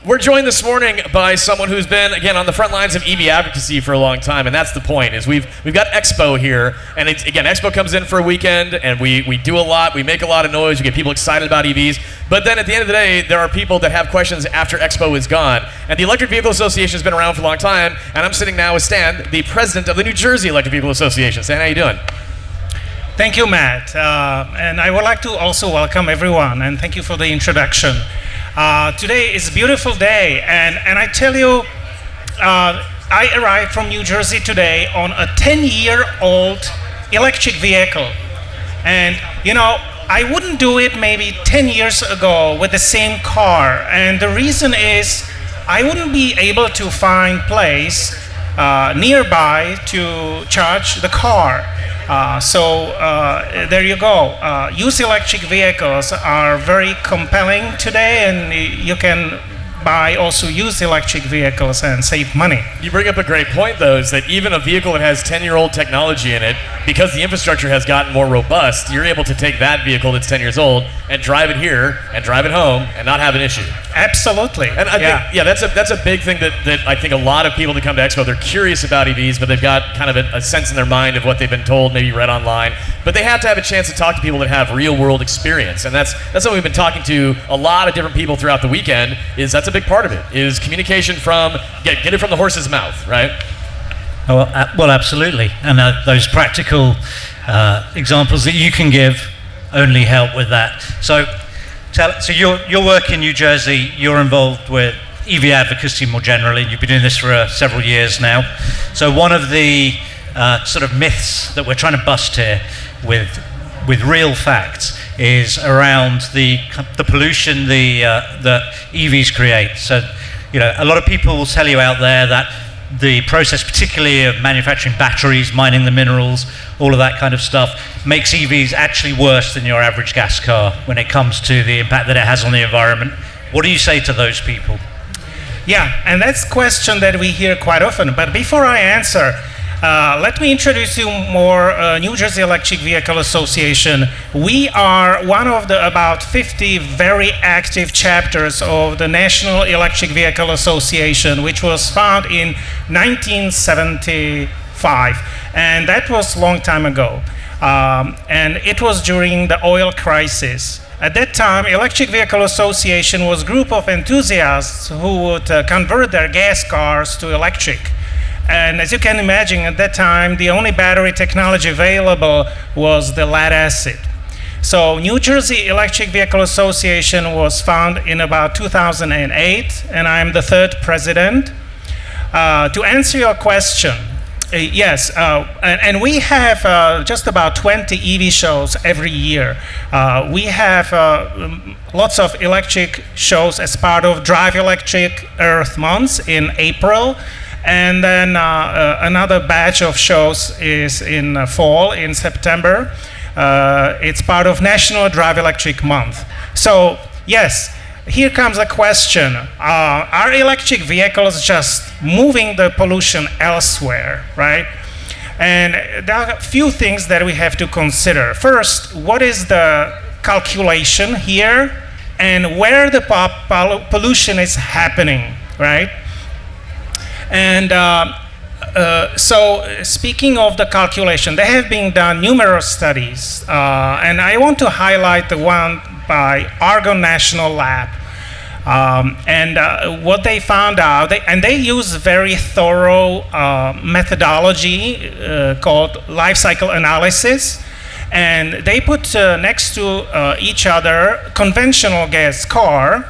We're joined this morning by someone who's been, again, on the front lines of EV advocacy for a long time, and that's the point, is we've got Expo here, and it's, again, Expo comes in for a weekend, and we do a lot, we make a lot of noise, we get people excited about EVs, but then at the end of the day, there are people that have questions after Expo is gone, and the Electric Vehicle Association has been around for a long time, and I'm sitting now with Stan, the president of the New Jersey Electric Vehicle Association. Stan, how you doing? Thank you, Matt, and I would like to also welcome everyone, and thank you for the introduction. Today is a beautiful day, and I tell you, I arrived from New Jersey today on a 10-year-old electric vehicle. And, you know, I wouldn't do it maybe 10 years ago with the same car. And the reason is I wouldn't be able to find place nearby to charge the car. There you go. Used electric vehicles are very compelling today, and you can buy also used electric vehicles and save money. You bring up a great point, though, is that even a vehicle that has 10-year-old technology in it, because the infrastructure has gotten more robust, you're able to take that vehicle that's 10 years old and drive it here and drive it home and not have an issue. Absolutely. And I think, that's a big thing that I think a lot of people that come to Expo, they're curious about EVs, but they've got kind of a sense in their mind of what they've been told, maybe read online. But they have to have a chance to talk to people that have real-world experience. And that's something we've been talking to a lot of different people throughout the weekend, is that's a big part of it, is communication from, get it from the horse's mouth, right? Well, absolutely. And those practical examples that you can give only help with that. So your work in New Jersey, you're involved with EV advocacy more generally. You've been doing this for several years now. So one of the sort of myths that we're trying to bust here with real facts is around the pollution that EVs create. So, you know, a lot of people will tell you out there that the process, particularly of manufacturing batteries, mining the minerals, all of that kind of stuff, makes EVs actually worse than your average gas car when it comes to the impact that it has on the environment. What do you say to those people? Yeah, and that's a question that we hear quite often. But before I answer, let me introduce you more New Jersey Electric Vehicle Association. We are one of the about 50 very active chapters of the National Electric Vehicle Association, which was founded in 1975. And that was a long time ago. And it was during the oil crisis. At that time, Electric Vehicle Association was a group of enthusiasts who would convert their gas cars to electric. And as you can imagine, at that time, the only battery technology available was the lead acid. So New Jersey Electric Vehicle Association was founded in about 2008, and I'm the third president. To answer your question, yes, and we have just about 20 EV shows every year. We have lots of electric shows as part of Drive Electric Earth Month in April. And then another batch of shows is in fall, in September. It's part of National Drive Electric Month. So, yes, here comes a question. Are electric vehicles just moving the pollution elsewhere, right? And there are a few things that we have to consider. First, what is the calculation here and where the pollution is happening, right? And so speaking of the calculation, there have been done numerous studies, and I want to highlight the one by Argonne National Lab. What they found out, they use very thorough methodology called life cycle analysis, and they put next to each other conventional gas car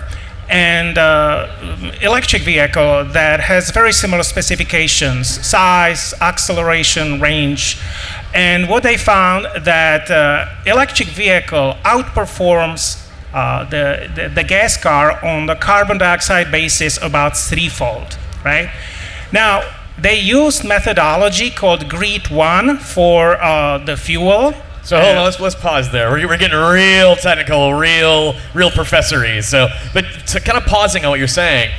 and electric vehicle that has very similar specifications, size, acceleration, range. And what they found that electric vehicle outperforms the gas car on the carbon dioxide basis about threefold, right? Now, they used methodology called GREET1 for the fuel. So hold on, let's pause there. We're getting real technical, real professor-y. But to kind of pausing on what you're saying,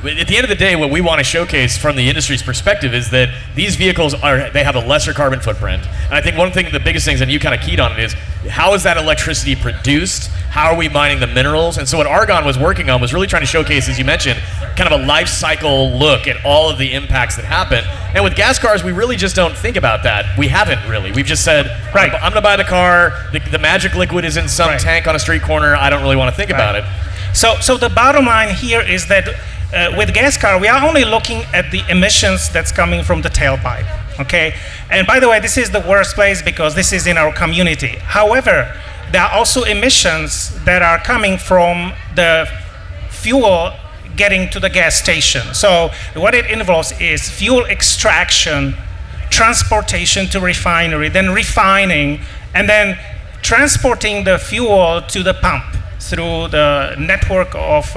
at the end of the day, what we want to showcase from the industry's perspective is that these vehicles they have a lesser carbon footprint. And I think one thing, the biggest things, and you kind of keyed on it, is how is that electricity produced? How are we mining the minerals? And so what Argon was working on was really trying to showcase, as you mentioned, kind of a life cycle look at all of the impacts that happen. And with gas cars, we really just don't think about that. We haven't really. We've just said, Right. I'm going to buy the car, the magic liquid is in some Right. tank on a street corner, I don't really want to think about it. So the bottom line here is that with gas car, we are only looking at the emissions that's coming from the tailpipe, okay? And by the way, this is the worst place because this is in our community. However, there are also emissions that are coming from the fuel getting to the gas station. So what it involves is fuel extraction, transportation to refinery, then refining, and then transporting the fuel to the pump through the network of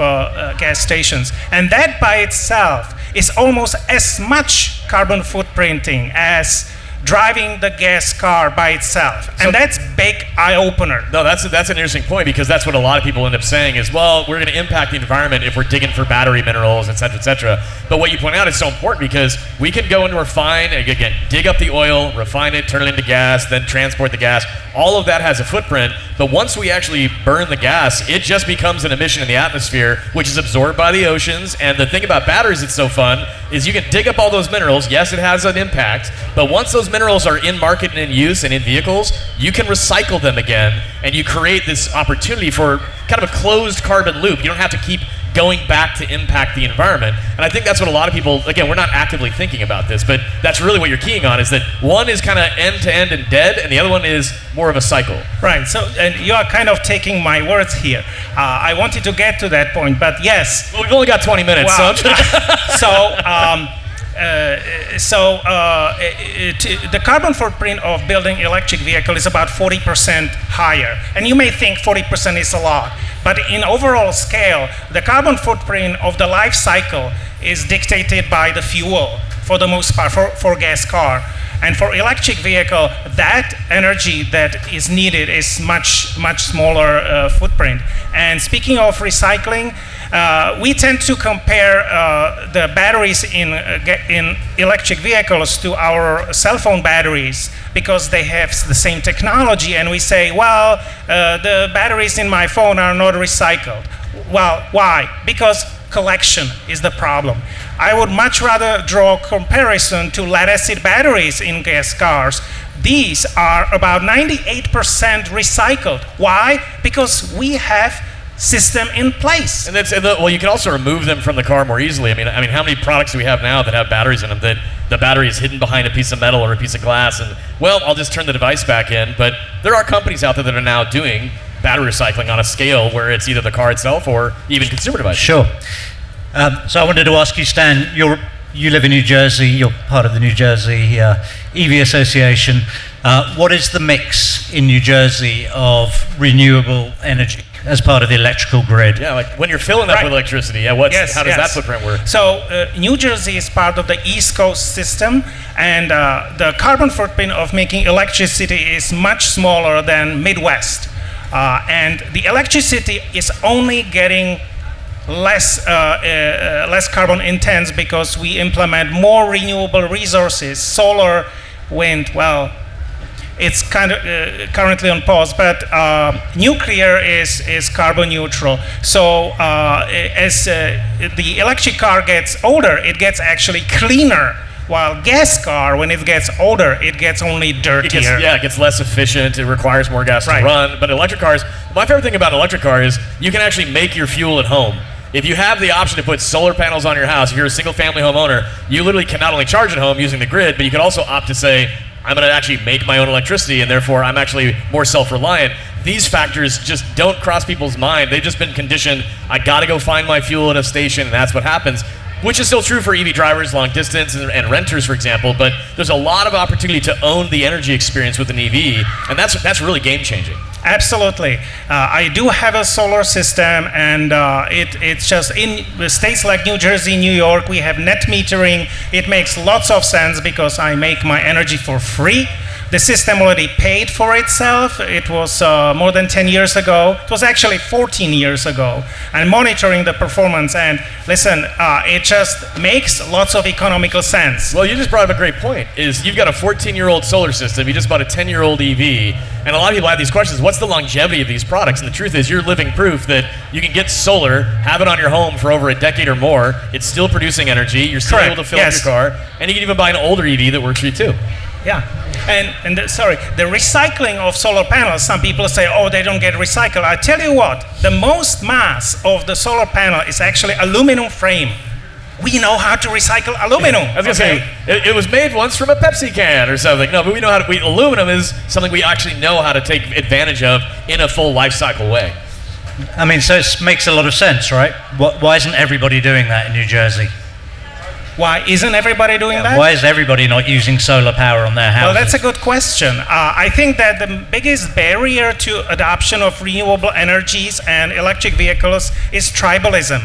gas stations. And that by itself is almost as much carbon footprinting as driving the gas car by itself. And that's big eye-opener. No, that's an interesting point, because that's what a lot of people end up saying is, well, we're going to impact the environment if we're digging for battery minerals, et cetera, et cetera. But what you point out is so important, because we can go and refine, and again, dig up the oil, refine it, turn it into gas, then transport the gas. All of that has a footprint, but once we actually burn the gas, it just becomes an emission in the atmosphere, which is absorbed by the oceans. And the thing about batteries that's so fun is you can dig up all those minerals. Yes, it has an impact, but once those minerals are in market and in use and in vehicles, you can recycle them again, and you create this opportunity for kind of a closed carbon loop. You don't have to keep going back to impact the environment. And I think that's what a lot of people, again, we're not actively thinking about this, but that's really what you're keying on, is that one is kind of end to end and dead, and the other one is more of a cycle. Right, so and you are kind of taking my words here. I wanted to get to that point, but yes. Well, we've only got 20 minutes, Wow. The carbon footprint of building electric vehicle is about 40% higher. And you may think 40% is a lot, but in overall scale, the carbon footprint of the life cycle is dictated by the fuel for the most part, for gas car. And for electric vehicle, that energy that is needed is much smaller footprint. And speaking of recycling, we tend to compare the batteries in electric vehicles to our cell phone batteries because they have the same technology, and we say, well, the batteries in my phone are not recycled. Well, why? Because collection is the problem. I would much rather draw a comparison to lead-acid batteries in gas cars. These are about 98% recycled. Why? Because we have system in place. And well, you can also remove them from the car more easily. I mean, how many products do we have now that have batteries in them that the battery is hidden behind a piece of metal or a piece of glass, and, well, I'll just turn the device back in. But there are companies out there that are now doing battery recycling on a scale where it's either the car itself or even consumer devices. Sure. So I wanted to ask you, Stan, you live in New Jersey, you're part of the New Jersey EV Association. What is the mix in New Jersey of renewable energy as part of the electrical grid? Yeah, like when you're filling up with electricity, how does that footprint work? So New Jersey is part of the East Coast system, and the carbon footprint of making electricity is much smaller than Midwest. And the electricity is only getting less carbon intense because we implement more renewable resources. Solar, wind, well, it's kind of currently on pause, but nuclear is carbon neutral. So as the electric car gets older, it gets actually cleaner. While gas car, when it gets older, it gets only dirtier. It gets less efficient. It requires more gas to run. But electric cars, my favorite thing about an electric car is you can actually make your fuel at home. If you have the option to put solar panels on your house, if you're a single-family homeowner, you literally can not only charge at home using the grid, but you can also opt to say, I'm going to actually make my own electricity, and therefore I'm actually more self-reliant. These factors just don't cross people's mind. They've just been conditioned, I got to go find my fuel at a station, and that's what happens. Which is still true for EV drivers, long distance, and renters, for example, but there's a lot of opportunity to own the energy experience with an EV, and that's really game-changing. Absolutely. I do have a solar system, and it's just in states like New Jersey, New York, we have net metering. It makes lots of sense because I make my energy for free. The system already paid for itself. It was more than 10 years ago. It was actually 14 years ago. And monitoring the performance, and listen, it just makes lots of economical sense. Well, you just brought up a great point, is you've got a 14-year-old solar system, you just bought a 10-year-old EV, and a lot of people have these questions, what's the longevity of these products? And the truth is, you're living proof that you can get solar, have it on your home for over a decade or more, it's still producing energy, you're still able to fill up your car, and you can even buy an older EV that works for you too. Yeah, and the recycling of solar panels, some people say, oh, they don't get recycled. I tell you what, the most mass of the solar panel is actually aluminum frame. We know how to recycle aluminum. I was going to say, it was made once from a Pepsi can or something. No, but we know how to, aluminum is something we actually know how to take advantage of in a full life cycle way. I mean, so it makes a lot of sense, right? Why isn't everybody doing that in New Jersey? Why isn't everybody doing that? Why is everybody not using solar power on their houses? Well, that's a good question. I think that the biggest barrier to adoption of renewable energies and electric vehicles is tribalism.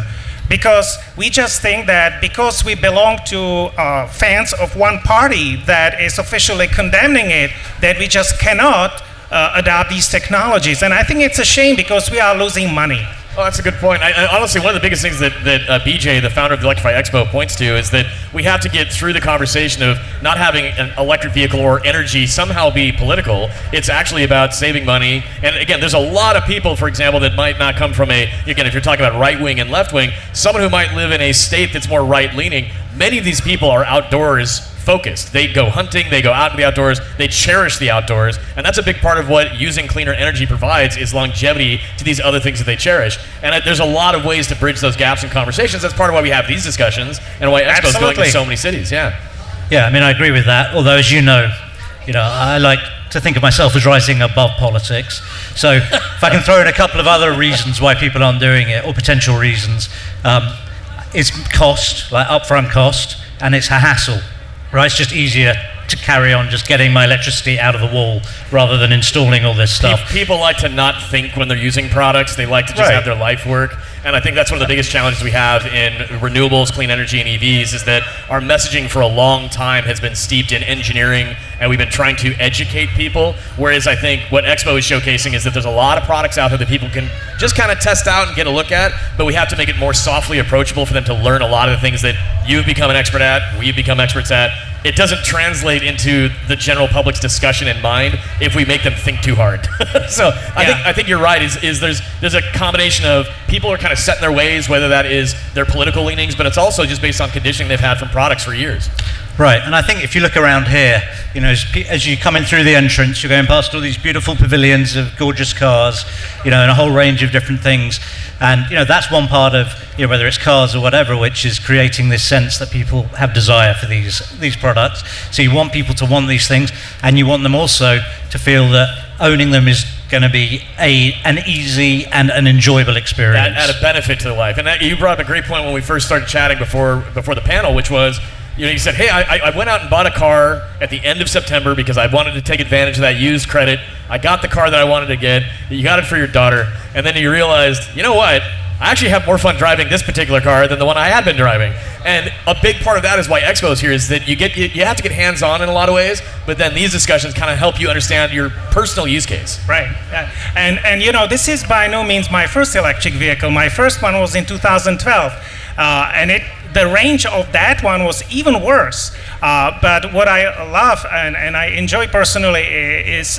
Because we just think that because we belong to fans of one party that is officially condemning it, that we just cannot adopt these technologies. And I think it's a shame because we are losing money. Oh, that's a good point. Honestly, one of the biggest things that BJ, the founder of the Electrify Expo, points to is that we have to get through the conversation of not having an electric vehicle or energy somehow be political. It's actually about saving money. And again, there's a lot of people, for example, that might not come from again, if you're talking about right wing and left wing, someone who might live in a state that's more right leaning, many of these people are outdoors focused. They go hunting, they go out in the outdoors, they cherish the outdoors, and that's a big part of what using cleaner energy provides is longevity to these other things that they cherish. And there's a lot of ways to bridge those gaps in conversations. That's part of why we have these discussions and why Expo's going to so many cities. Yeah, I mean, I agree with that. Although, as you know, I like to think of myself as rising above politics. So if I can throw in a couple of other reasons why people aren't doing it, or potential reasons, it's cost, like upfront cost, and it's a hassle. Right, it's just easier to carry on just getting my electricity out of the wall rather than installing all this stuff. People like to not think when they're using products. They like to just have their life work. And I think that's one of the biggest challenges we have in renewables, clean energy, and EVs is that our messaging for a long time has been steeped in engineering, and we've been trying to educate people. Whereas I think what Expo is showcasing is that there's a lot of products out there that people can just kind of test out and get a look at, but we have to make it more softly approachable for them to learn a lot of the things that you've become an expert at, we've become experts at. It doesn't translate into the general public's discussion in mind if we make them think too hard. So I think you're right. Is there's a combination of people are kind of set in their ways, whether that is their political leanings, but it's also just based on conditioning they've had from products for years. Right, and I think if you look around here, as you come in through the entrance, you're going past all these beautiful pavilions of gorgeous cars, and a whole range of different things. And that's one part of whether it's cars or whatever, which is creating this sense that people have desire for these products. So you want people to want these things, and you want them also to feel that owning them is going to be an easy and an enjoyable experience. Add a benefit to their life. And you brought up a great point when we first started chatting before the panel, which was, you said, hey, I went out and bought a car at the end of September because I wanted to take advantage of that used credit. I got the car that I wanted to get. You got it for your daughter. And then you realized, you know what? I actually have more fun driving this particular car than the one I had been driving. And a big part of that is why Expo is here, is that you have to get hands-on in a lot of ways, but then these discussions kind of help you understand your personal use case. Right. And this is by no means my first electric vehicle. My first one was in 2012. And the range of that one was even worse. But what I love and I enjoy personally is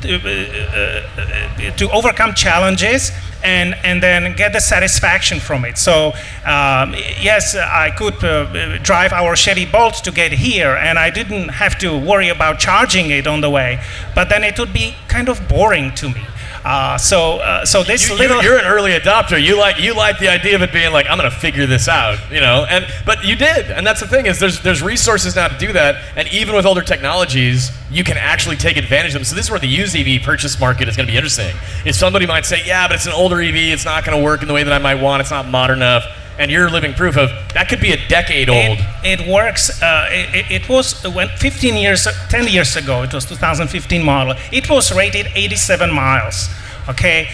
to overcome challenges and then get the satisfaction from it. So yes, I could drive our Chevy Bolt to get here, and I didn't have to worry about charging it on the way. But then it would be kind of boring to me. So this you're an early adopter. You like the idea of it being like, I'm going to figure this out, but you did, and that's the thing is there's resources now to do that, and even with older technologies, you can actually take advantage of them. So this is where the used EV purchase market is going to be interesting. Is somebody might say, yeah, but it's an older EV, it's not going to work in the way that I might want, it's not modern enough. And you're living proof of that could be a decade old. It works. It was when 10 years ago, it was 2015 model. It was rated 87 miles. Okay,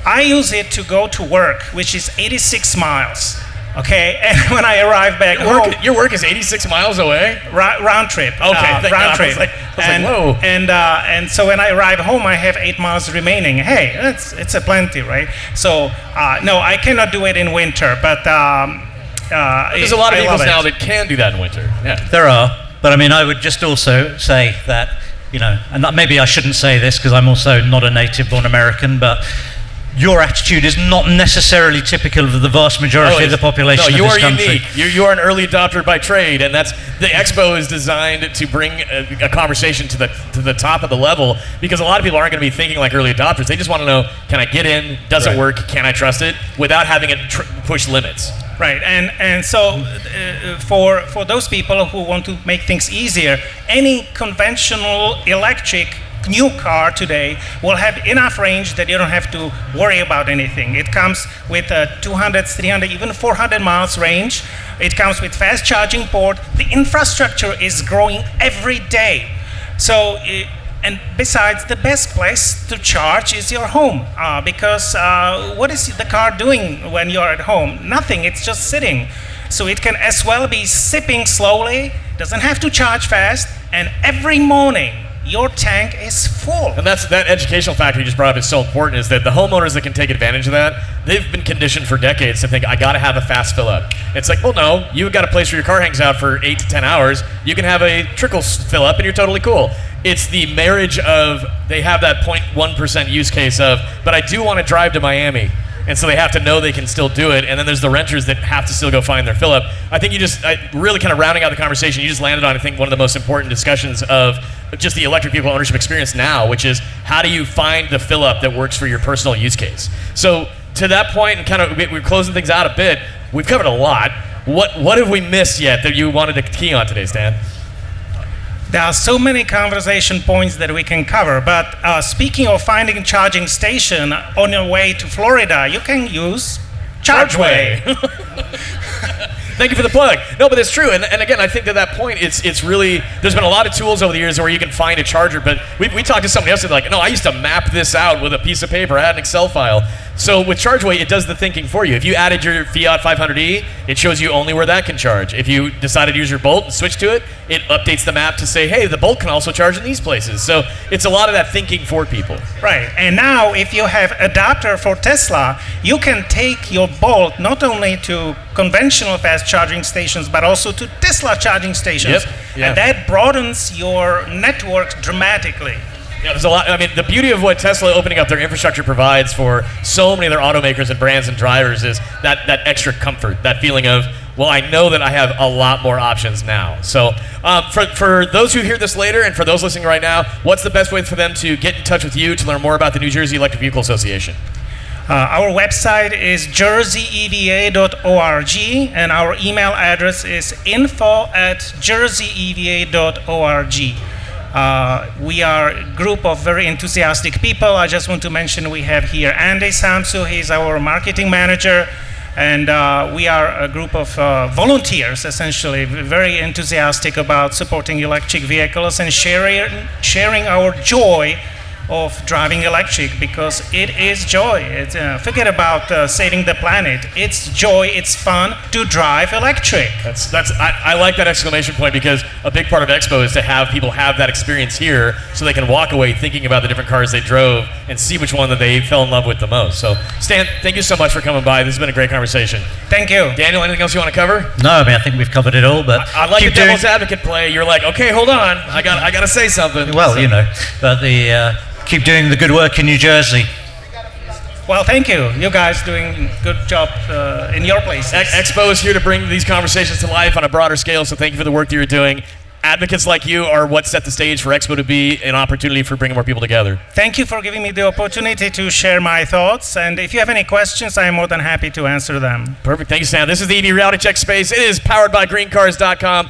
I use it to go to work, which is 86 miles. Okay, and when I arrived back home, Your work is 86 miles away? round trip. Okay, thank round God. trip. I was like, whoa. And so when I arrive home, I have 8 miles remaining. Hey, it's a plenty, right? So no, I cannot do it in winter, but There's a lot of I vehicles love now it. that can do that in winter. Yeah. There are, but I mean, I would just also say that, you know, and maybe I shouldn't say this because I'm also not a native-born American, but your attitude is not necessarily typical of the vast majority of the population no, you of this are country. unique. You are an early adopter by trade, and that's the expo is designed to bring a conversation to the top of the level, because a lot of people aren't going to be thinking like early adopters. They just want to know, can I get in? Does it work? Can I trust it? Without having it push limits. Right, and so for those people who want to make things easier, any conventional electric new car today will have enough range that you don't have to worry about anything. It comes with 200, 300, even 400 miles range. It comes with fast charging port. The infrastructure is growing every day. So, and besides, the best place to charge is your home, because what is the car doing when you're at home? Nothing, it's just sitting. So it can as well be sipping slowly, doesn't have to charge fast, and every morning your tank is full. And that educational factor you just brought up is so important, is that the homeowners that can take advantage of that, they've been conditioned for decades to think, I gotta have a fast fill up. It's like, well, no, you've got a place where your car hangs out for 8 to 10 hours. You can have a trickle fill up and you're totally cool. It's the marriage of, they have that 0.1% use case of, but I do want to drive to Miami. And so they have to know they can still do it. And then there's the renters that have to still go find their fill up. I think really kind of rounding out the conversation, you just landed on, I think, one of the most important discussions of just the electric vehicle ownership experience now, which is how do you find the fill up that works for your personal use case? So to that point, and kind of we're closing things out a bit, we've covered a lot. What have we missed yet that you wanted to key on today, Stan? There are so many conversation points that we can cover, but speaking of finding a charging station on your way to Florida, you can use Chargeway. Thank you for the plug. No, but it's true. And again, I think that point, it's really, there's been a lot of tools over the years where you can find a charger, but we talked to somebody else that's like, no, I used to map this out with a piece of paper. I had an Excel file. So with Chargeway, it does the thinking for you. If you added your Fiat 500e, it shows you only where that can charge. If you decide to use your Bolt and switch to it, it updates the map to say, hey, the Bolt can also charge in these places. So it's a lot of that thinking for people. Right, and now if you have adapter for Tesla, you can take your Bolt not only to conventional fast charging stations, but also to Tesla charging stations. Yep. Yeah. And that broadens your network dramatically. Yeah, there's a lot. I mean, the beauty of what Tesla opening up their infrastructure provides for so many of their automakers and brands and drivers is that extra comfort, that feeling of, well, I know that I have a lot more options now. So for those who hear this later and for those listening right now, what's the best way for them to get in touch with you to learn more about the New Jersey Electric Vehicle Association? Our website is jerseyeva.org, and our email address is info@jerseyeva.org. We are a group of very enthusiastic people. I just want to mention we have here Andy Samsu, he's our marketing manager, and we are a group of volunteers, essentially, very enthusiastic about supporting electric vehicles and sharing our joy of driving electric, because it is joy. Forget about saving the planet. It's joy, it's fun to drive electric. I like that exclamation point, because a big part of Expo is to have people have that experience here so they can walk away thinking about the different cars they drove and see which one that they fell in love with the most. So Stan, thank you so much for coming by. This has been a great conversation. Thank you. Daniel, anything else you want to cover? No, I mean, I think we've covered it all, but I like the devil's advocate play. You're like, okay, hold on, I got to say something. Well, you know, but keep doing the good work in New Jersey. Well, thank you. You guys doing a good job in your places. Expo is here to bring these conversations to life on a broader scale, so thank you for the work that you're doing. Advocates like you are what set the stage for Expo to be an opportunity for bringing more people together. Thank you for giving me the opportunity to share my thoughts, and if you have any questions, I am more than happy to answer them. Perfect. Thank you, Stan. This is the EV Reality Check Space. It is powered by GreenCars.com.